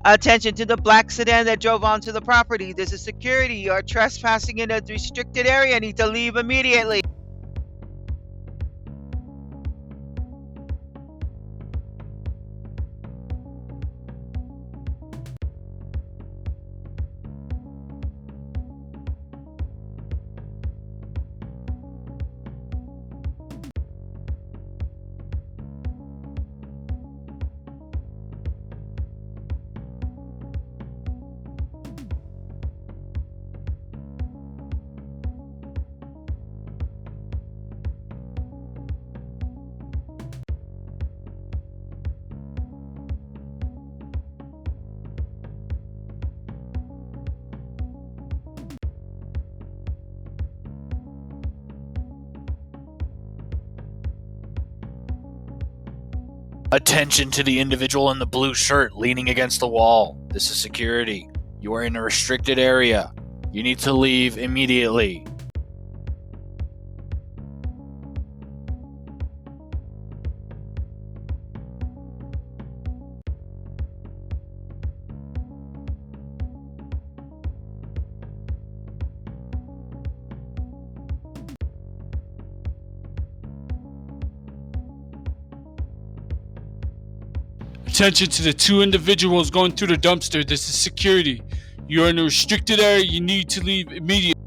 Attention to the black sedan that drove onto the property. This is security. You are trespassing in a restricted area. Need to leave immediately. Attention to the individual in the blue shirt leaning against the wall. This is security. You are in a restricted area. You need to leave immediately. Attention to the two individuals going through the dumpster. This is security. You are in a restricted area. You need to leave immediately.